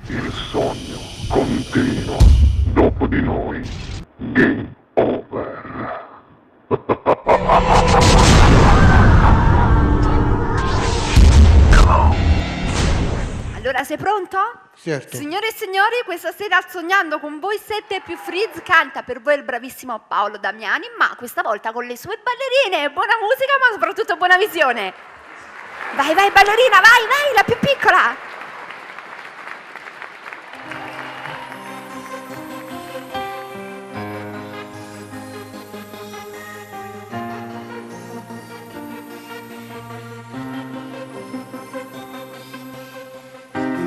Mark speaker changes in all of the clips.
Speaker 1: Il sogno continua. Dopo di noi. Game over.
Speaker 2: Allora, sei pronto?
Speaker 3: Certo.
Speaker 2: Signore e signori, questa sera Sognando con voi 7 più Frizz canta per voi il bravissimo Paolo Damiani, ma questa volta con le sue ballerine. Buona musica, ma soprattutto buona visione. Vai, vai ballerina, vai, vai, la più piccola.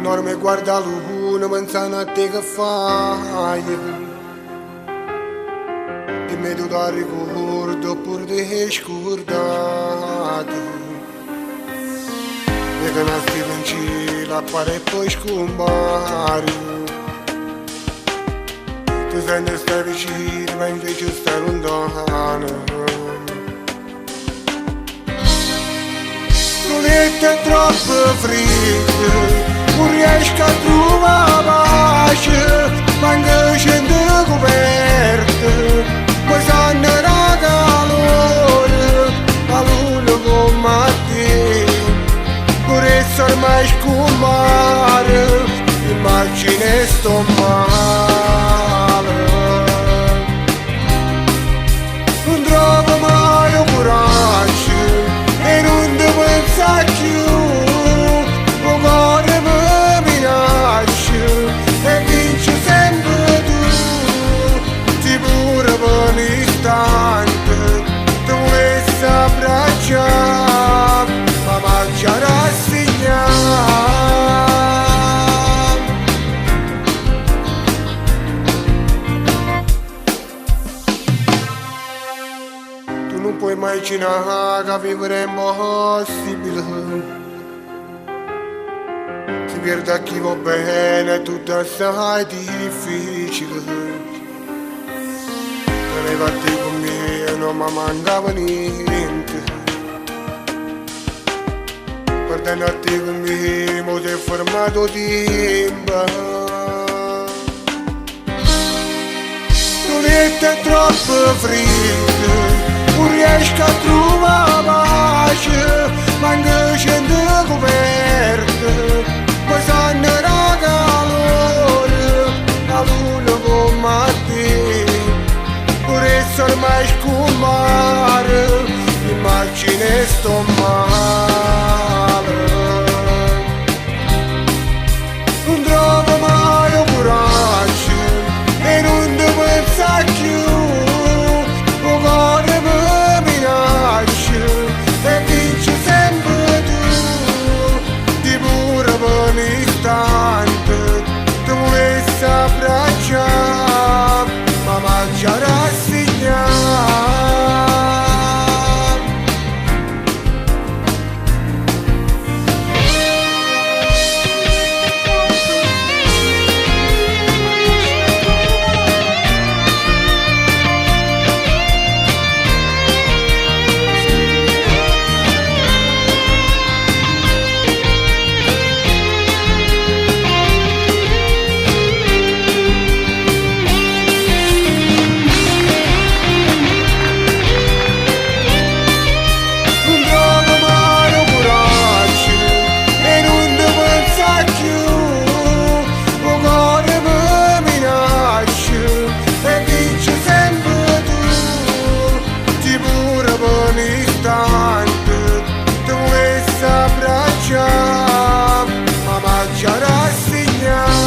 Speaker 3: Non mi guarda l'una, pensando a te che fai. Dimmi tu da ricordo oppure ti sei scordato. E che nasci in cielo appare e poi scompari. Tu senti stai vicino ma invece stai lontano. Tu è troppo freddo. Non riesco a trovare pace, manca scende coperte, poi sanno da calore, la luna come te, per essere mai scompare, immagine sto male. Non trovo mai un coraggio e non ti pensa più. E vince sempre tu, ti pure per un istante, tu volessi abbracciare, ma mangia rassegnare. Tu non puoi immaginare che vivere è impossibile. Si perde a chi va bene, tutto assai difficile. Teneva a te con me, non mi mancava niente. Guardando a te con me, mi sei fermato tempo. Non è troppo freddo, non riesco a trovare pace, manca scende coperte. Poi sanno da calore, la luna come te, per essere mai scompare, immagine sto male. Non trovo mai un coraggio e non ti pensa più, un cuore mi minaccia e vince sempre tu, ti pure per un istante, ti volessi abbracciare, ma mangia rassegnare. Ma mangia rassegnare.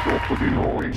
Speaker 1: Dopo di noi.